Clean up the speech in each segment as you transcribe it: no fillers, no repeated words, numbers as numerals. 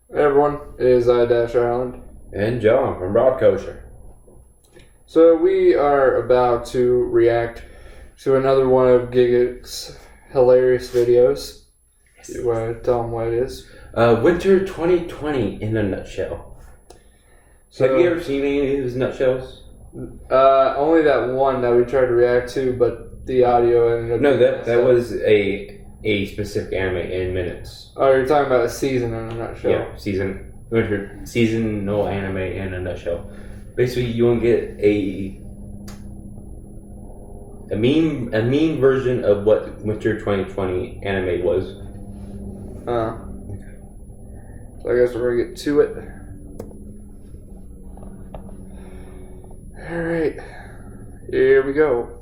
Hey everyone, it is I-Ireland. And John from Broad Kosher. So we are about to react to another one of Gigguk's hilarious videos. You want to tell them what it is? Winter 2020 in a nutshell. So, have you ever seen any of his nutshells? Only that one that we tried to react to, but the audio ended up... No, that was a specific anime in minutes. Oh, you're talking about a season in a nutshell. Yeah, seasonal anime in a nutshell. Basically, you want to get a meme version of what Winter 2020 anime was. So I guess we're gonna get to it. Alright, here we go.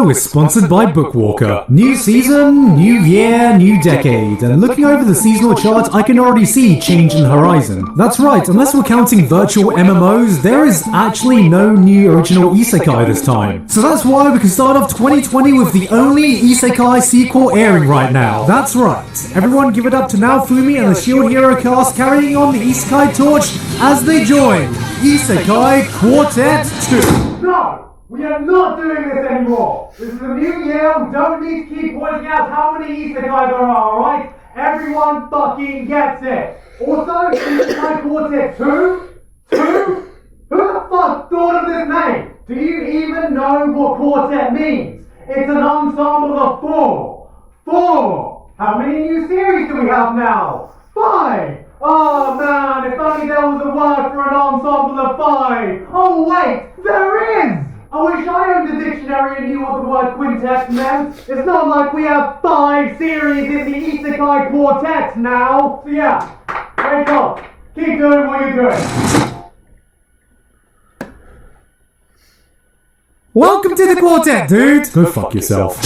Is sponsored by Bookwalker. New season, new year, new decade. And looking over the seasonal chart, I can already see change in horizon. That's right, unless we're counting virtual MMOs, there is actually no new original isekai this time. So that's why we can start off 2020 with the only isekai sequel airing right now. That's right. Everyone give it up to Naofumi and the Shield Hero cast carrying on the isekai torch as they join Isekai Quartet 2. No! We are not doing this anymore! This is a new year, we don't need to keep pointing out how many isekai there are, alright? Everyone fucking gets it! Also, Isekai Quartet 2? Who the fuck thought of this name? Do you even know what quartet means? It's an ensemble of four! How many new series do we have now? 5! Oh man, if only there was a word for an ensemble of 5! Oh wait, there is! I wish I owned a dictionary and knew what the word quintet meant. It's not like we have 5 series in the Isekai Quartet now. So yeah, wake up. Keep doing what you're doing. Welcome to the quartet, dude! Go fuck yourself.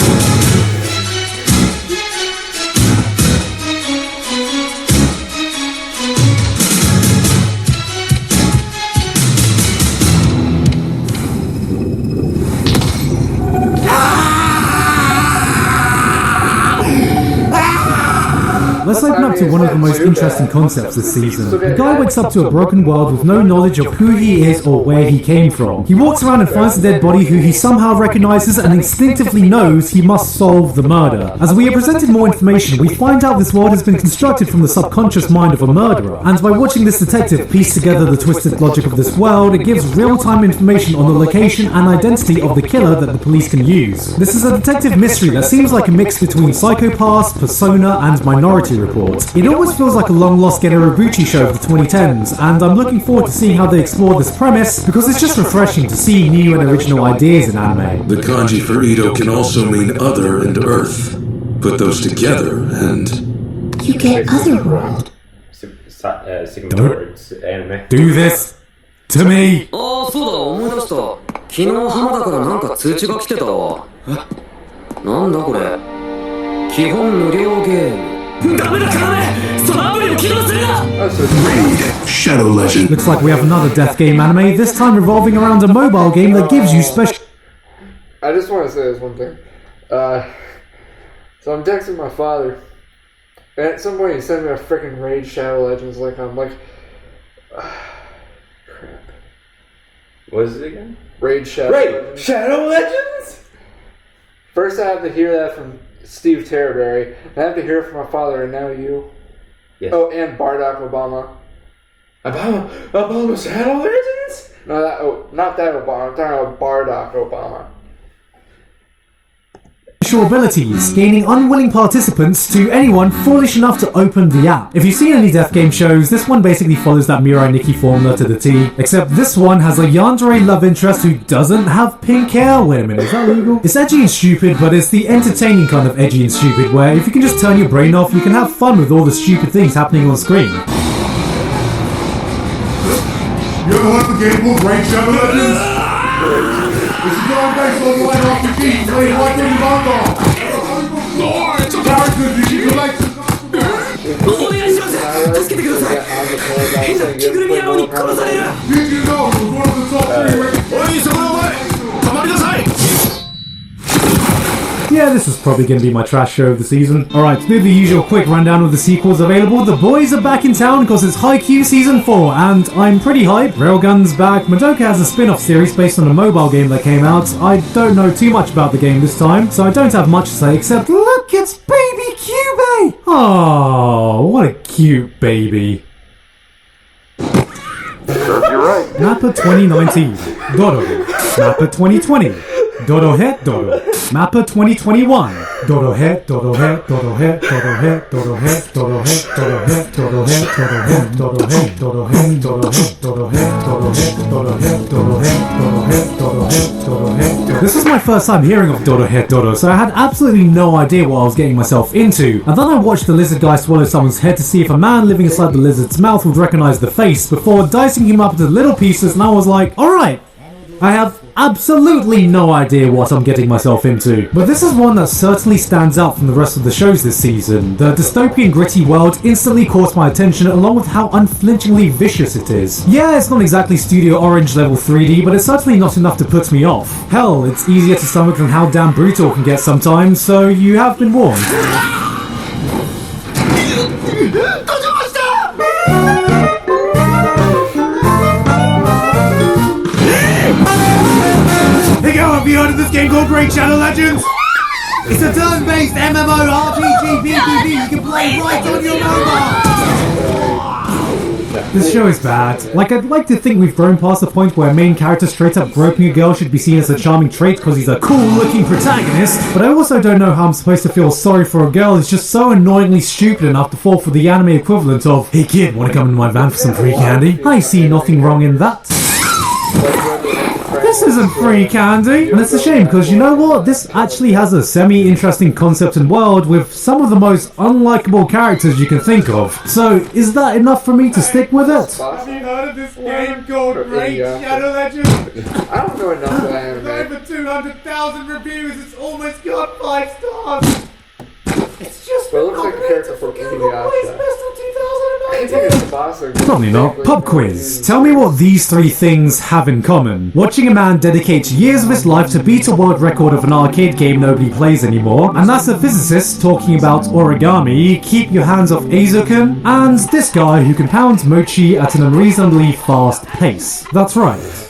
Let's open up to one of the most interesting concepts this season. The guy wakes up to a broken world with no knowledge of who he is or where he came from. He walks around and finds a dead body who he somehow recognizes and instinctively knows he must solve the murder. As we are presented more information, we find out this world has been constructed from the subconscious mind of a murderer, and by watching this detective piece together the twisted logic of this world, it gives real-time information on the location and identity of the killer that the police can use. This is a detective mystery that seems like a mix between Psycho Pass, Persona, and Minority Report. It almost feels like a long-lost Generabuchi show of the 2010s, and I'm looking forward to seeing how they explore this premise, because it's just refreshing to see new and original ideas in anime. The kanji for Ito can also mean other and earth. Put those together and... You get otherworld. Anime. Do this to me! ああ、そうだ、思い出した。昨日浜田からなんか通知が来てたわ。え？なんだこれ。基本無料ゲーム。ダメだからね！そのアプリを起動するな！ Shadow Legend. Looks like we have another death game anime, this time revolving around a mobile game that gives you special... I just want to say this one thing. So I'm texting my father, and at some point he sent me a freaking Raid Shadow Legends link. I'm like, crap. What is it again? Raid Shadow Legends. Shadow Legends? First I have to hear that from Steve Terraberry. I have to hear it from my father, and now you. Yes. Oh, and Barack Obama. Obama Shadow Legends? No, not that Obama. I'm talking about Barack Obama. abilities, gaining unwilling participants to anyone foolish enough to open the app. If you've seen any death game shows, this one basically follows that Mirai Nikki formula to the T, except this one has a yandere love interest who doesn't have pink hair. Wait a minute, is that legal? It's edgy and stupid, but it's the entertaining kind of edgy and stupid, where if you can just turn your brain off, you can have fun with all the stupid things happening on screen. You ever heard of a game called Raid Shadow Legends? This is going based on one RPG played right in the Vanguard. Characters you can collect. お願いします助けてください変な着ぐるみ野郎に殺される Did you know it was one of the top 3 rated? おいそこのお前止まりなさい Yeah, yeah, this is probably going to be my trash show of the season. Alright, to do the usual quick rundown of the sequels available, The Boys are back in town because it's Haikyuu Season 4, and I'm pretty hyped. Railgun's back. Madoka has a spin-off series based on a mobile game that came out. I don't know too much about the game this time, so I don't have much to say except, look, it's baby Kyubey! Oh, what a cute baby. You're right. Mappa 2019, Doro. Mappa 2020, Dorohe Doro. Mappa 2021, Dorohe, Dorohe, Dorohe, Dorohe, Dorohe, Dorohe, Dorohe, Dorohe, Dorohe, Dorohe, Dorohe, Dorohe, Dorohe, Dorohe, Dorohe, Dorohe, Dorohe. This was my first time hearing of Dorohe Doro, so I had absolutely no idea what I was getting myself into. And then I watched the lizard guy swallow someone's head to see if a man living inside the lizard's mouth would recognize the face before dicing him up into little pieces, and I was like, alright, I have absolutely no idea what I'm getting myself into. But this is one that certainly stands out from the rest of the shows this season. The dystopian gritty world instantly caught my attention along with how unflinchingly vicious it is. Yeah, it's not exactly Studio Orange level 3D, but it's certainly not enough to put me off. Hell, it's easier to stomach than how damn brutal it can get sometimes, so you have been warned. Hey yo, have you heard of this game called Raid Shadow Legends? It's a turn-based MMORPG PvP you can play right on your mobile! This show is bad. Like, I'd like to think we've grown past the point where a main character straight up groping a girl should be seen as a charming trait because he's a cool-looking protagonist, but I also don't know how I'm supposed to feel sorry for a girl who's just so annoyingly stupid enough to fall for the anime equivalent of, hey kid, wanna come into my van for some free candy? I see nothing wrong in that. This isn't free candy! And it's a shame because you know what? This actually has a semi-interesting concept and world with some of the most unlikable characters you can think of. So, is that enough for me to stick with it? Have you heard of this game called Raid Shadow Legends? I don't know enough about With anime. over 200,000 reviews, it's almost got 5 stars! It's just Well, it looks like a character from Inuyasha. I think it's the boss or Probably not. Pop quiz. Tell me what these three things have in common. Watching a man dedicate years of his life to beat a world record of an arcade game nobody plays anymore, and that's a physicist talking about origami, keep your hands off Azuken, and this guy who can pound mochi at an unreasonably fast pace. That's right.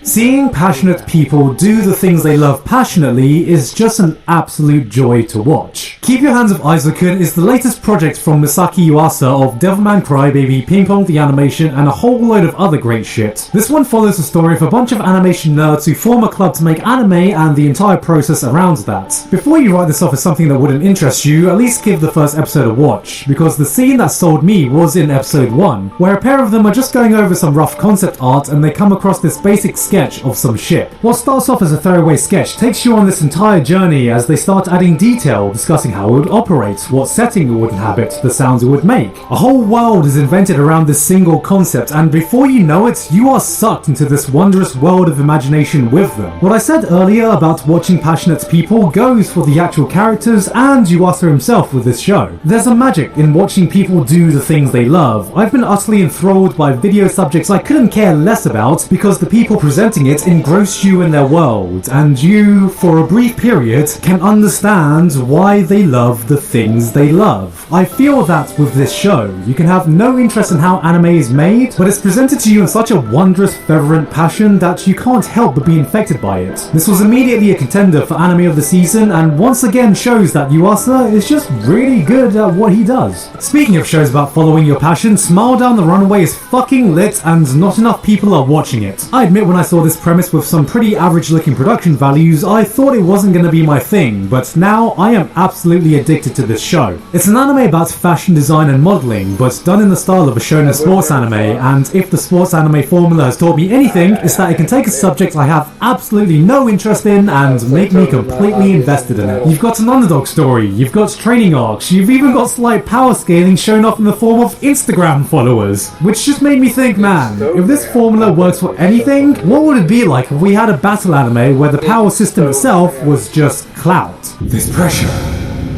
Seeing passionate people do the things they love passionately is just an absolute joy to watch. Keep Your Hands Off Aizuken is the latest project from Misaki Yuasa of Devilman Crybaby, Ping Pong the Animation, and a whole load of other great shit. This one follows the story of a bunch of animation nerds who form a club to make anime and the entire process around that. Before you write this off as something that wouldn't interest you, at least give the first episode a watch, because the scene that sold me was in episode 1, where a pair of them are just going over some rough concept art and they come across this basic sketch of some ship. What starts off as a throwaway sketch takes you on this entire journey as they start adding detail, discussing how it would operate, what setting it would inhabit, the sounds it would make. A whole world is invented around this single concept, and before you know it, you are sucked into this wondrous world of imagination with them. What I said earlier about watching passionate people goes for the actual characters and Yuasa himself with this show. There's a magic in watching people do the things they love. I've been utterly enthralled by video subjects I couldn't care less about because the people presenting it engross you in their world, and you, for a brief period, can understand why they love the things they love. I feel that with this show, you can have no interest in how anime is made, but it's presented to you in such a wondrous, fervent passion that you can't help but be infected by it. This was immediately a contender for anime of the season, and once again shows that Yuasa is just really good at what he does. Speaking of shows about following your passion, Smile Down the Runaway is fucking lit, and not enough people are watching it. I admit when I saw this premise with some pretty average looking production values, I thought it wasn't going to be my thing, but now I am absolutely addicted to this show. It's an anime about fashion design and modelling, but done in the style of a shonen sports anime, and if the sports anime formula has taught me anything, it's that it can take a subject I have absolutely no interest in and make me completely invested in it. You've got an underdog story, you've got training arcs, you've even got slight power scaling shown off in the form of Instagram followers, which just made me think, man, if this formula works for anything, what would it be like if we had a battle anime where the power system itself was just clout? This pressure.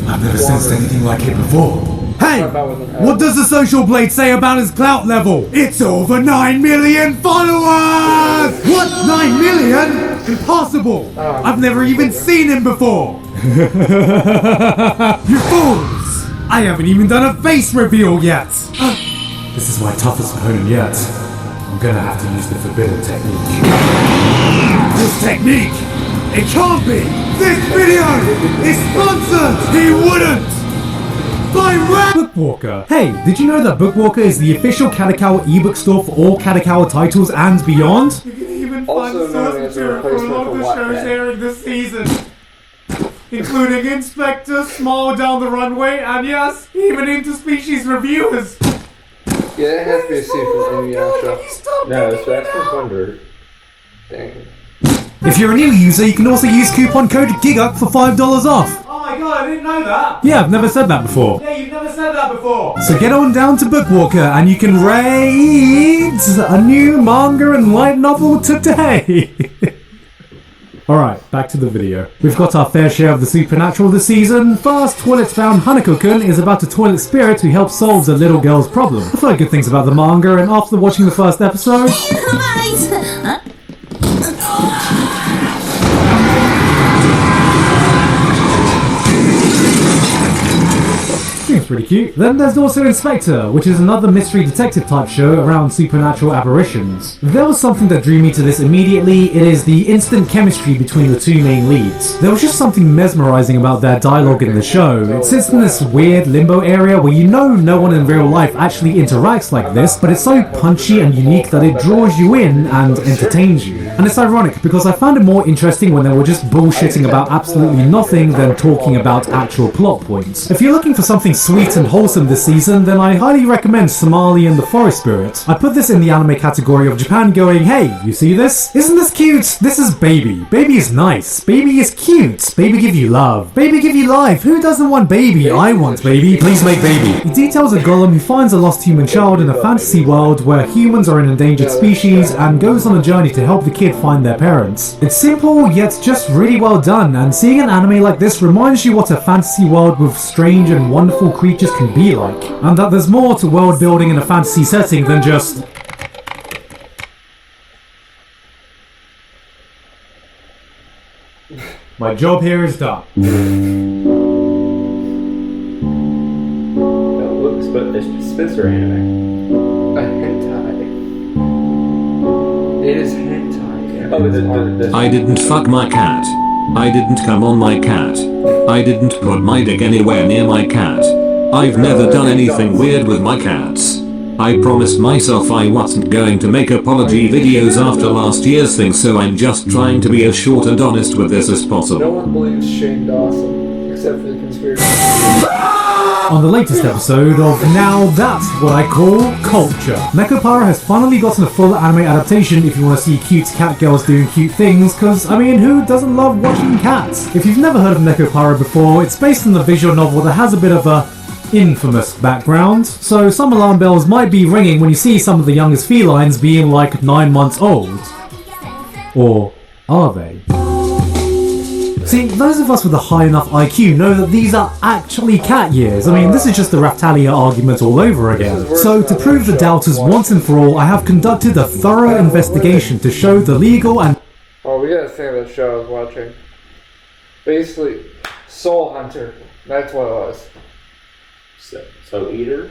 I've never sensed anything like it before. Hey! What does the Social Blade say about his clout level? It's over 9 million followers! What? 9 million? Impossible! I've never even seen him before! You fools! I haven't even done a face reveal yet! This is my toughest opponent yet. I'm gonna have to use the forbidden technique. This technique! It can't be! This video is sponsored! He wouldn't! By Bookwalker! Hey, did you know that Bookwalker is the official Kadokawa ebook store for all Kadokawa titles and beyond? You can even Also find known source as a material for a replacement lot of for the shows Wattpad. airing this season. Including Inspector, Small Down the Runway, and yes, even interspecies reviewers. Yeah, it has to be a scene from Inuyasha. No, so that's from Thunder. Dang. If you're a new user, you can also use coupon code Gigguk for $5 off. Oh my god, I didn't know that. Yeah, I've never said that before. Yeah, you've never said that before. So get on down to Bookwalker and you can read a new manga and light novel today. Alright, back to the video. We've got our fair share of the supernatural this season. First, toilet-bound Hanako-kun is about a toilet spirit who helps solve the little girl's problem. I've heard good things about the manga, and after watching the first episode... Seems pretty cute. Then there's also Inspector, which is another mystery detective type show around supernatural apparitions. There was something that drew me to this immediately. It is the instant chemistry between the two main leads. There was just something mesmerizing about their dialogue in the show. It sits in this weird limbo area where you know no one in real life actually interacts like this, but it's so punchy and unique that it draws you in and entertains you. And it's ironic because I found it more interesting when they were just bullshitting about absolutely nothing than talking about actual plot points. If you're looking for something sweet and wholesome this season, then I highly recommend Somali and the Forest Spirit. I put this in the anime category of Japan going, hey, you see this? Isn't this cute? This is Baby. Baby is nice. Baby is cute. Baby give you love. Baby give you life. Who doesn't want Baby? I want Baby. Please make Baby. It details a golem who finds a lost human child in a fantasy world where humans are an endangered species and goes on a journey to help the kid find their parents. It's simple, yet just really well done, and seeing an anime like this reminds you what a fantasy world with strange and wonderful creatures can be like, and that there's more to world building in a fantasy setting than just... My job here is done. It looks, but it's Spencer anime. A hentai. It is hentai. Oh, the I didn't fuck my cat. I didn't come on my cat. I didn't put my dick anywhere near my cat. I've never done anything weird with my cats. I promised myself I wasn't going to make apology videos after last year's thing, so I'm just trying to be as short and honest with this as No possible. one believes Shane Dawson, except for the conspiracy. On the latest episode of Now That's What I Call Culture, Nekopara has finally gotten a full anime adaptation if you want to see cute cat girls doing cute things, cause I mean, who doesn't love watching cats? If you've never heard of Nekopara before, it's based on the visual novel that has a bit of a infamous background, so some alarm bells might be ringing when you see some of the youngest felines being like 9 months old. Or are they? See, those of us with a high enough IQ know that these are actually cat years. I mean, this is just the Raftalia argument all over again. So, to prove the doubters once and for all, I have conducted a thorough investigation to show the legal and... Oh, we gotta think of that show I was watching. Basically, Soul Hunter. That's what it was. So Eater?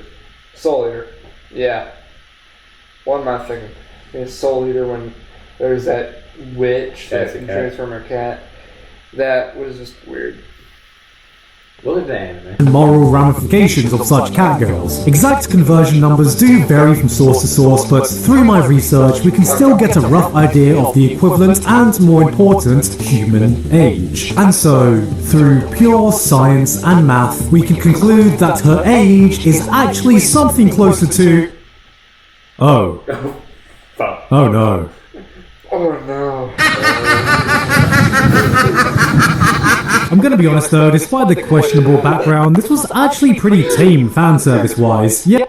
Soul Eater. Yeah. What am I thinking? It's Soul Eater when there's that witch that can transform her cat. That was just weird. Look at the anime. moral ramifications of such cat girls. Exact conversion numbers do vary from source to source, but through my research we can still get a rough idea of the equivalent and, more important, human age. And so, through pure science and math, we can conclude that her age is actually something closer to... Oh. Oh no. Oh no. I'm gonna be honest though, despite the questionable background, this was actually pretty tame fanservice-wise. Yeah,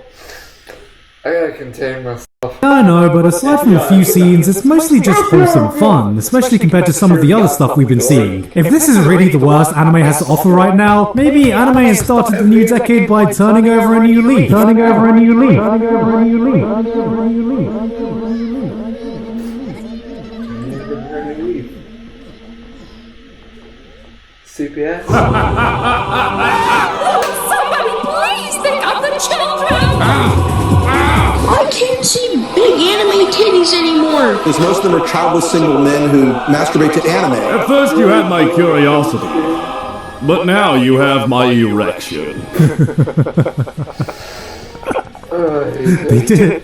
I gotta contain myself. I know, but aside from a few scenes, it's mostly just wholesome fun, especially compared to some of the other stuff we've been seeing. If this is really the worst anime has to offer right now, maybe anime has started the new decade by turning over a new leaf. Turning over a new leaf. Turning over a new leaf. Turning over a new leaf. CPS. Somebody please pick up the children! I can't see big anime titties anymore. Because most of them are childless single men who masturbate to anime. At first you had my curiosity, but now you have my erection. They did it.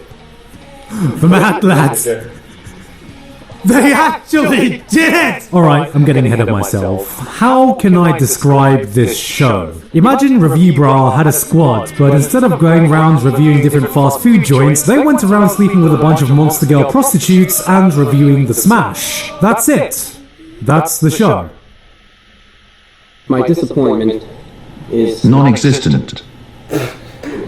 The Mad Lads. They actually did it! Alright, I'm getting ahead of myself. How can I describe this show? Imagine Review Bra had a squad, but instead of going around reviewing different fast food joints, they went around sleeping with a bunch of monster girl prostitutes and reviewing the smash. That's it. That's the show. My disappointment is Non-existent.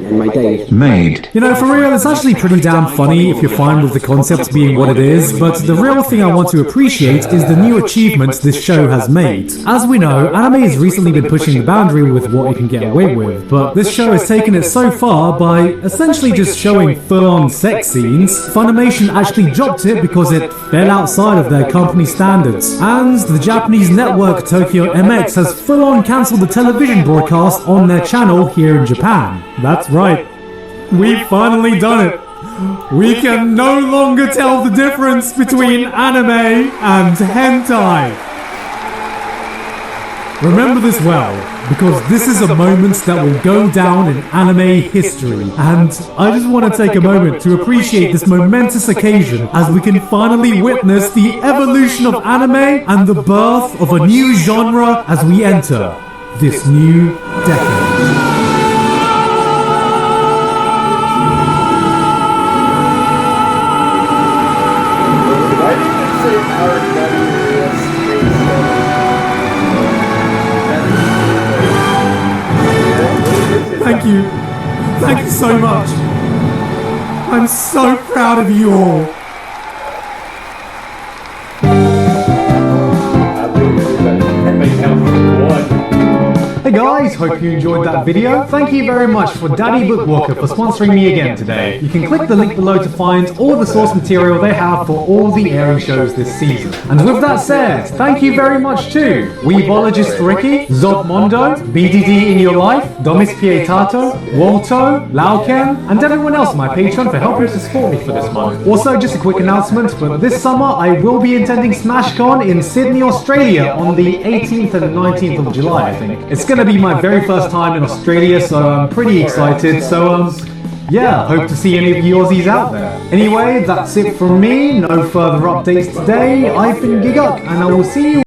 and my day is Made. You know, for real, it's actually pretty damn funny if you're fine with the concept being what it is, but the real thing I want to appreciate is the new achievements this show has made. As we know, anime has recently been pushing the boundary with what it can get away with, but this show has taken it so far by essentially just showing full-on sex scenes. Funimation actually dropped it because it fell outside of their company standards, and the Japanese network Tokyo MX has full-on cancelled the television broadcast on their channel here in Japan. That's right. We've finally done it. We can no longer tell the difference between anime and hentai. Remember this well, because this is a moment that will go down in anime history, and I just want to take a moment to appreciate this momentous occasion as we can finally witness the evolution of anime and the birth of a new genre as we enter this new decade. Thank you. Thank you so much. I'm so proud of you all. Hey guys, hope you enjoyed that video. Thank you very much for Daddy Bookwalker for sponsoring me again today. You can click the link below to find all the source material they have for all the airing shows this season. And with that said, thank you very much to Weebologist Ricky, Zopmondo, BDD in Your Life, Domis Pietato, Walto, Lauken, and everyone else on my Patreon for helping to support me for this month. Also, just a quick announcement, but this summer I will be attending SmashCon in Sydney, Australia on the 18th and 19th of July, I think. It's going to be my very first time in Australia, so I'm pretty excited. So, yeah, hope to see any of you Aussies out there. Anyway, that's it from me. No further updates today. I've been Gigguk, and I will see you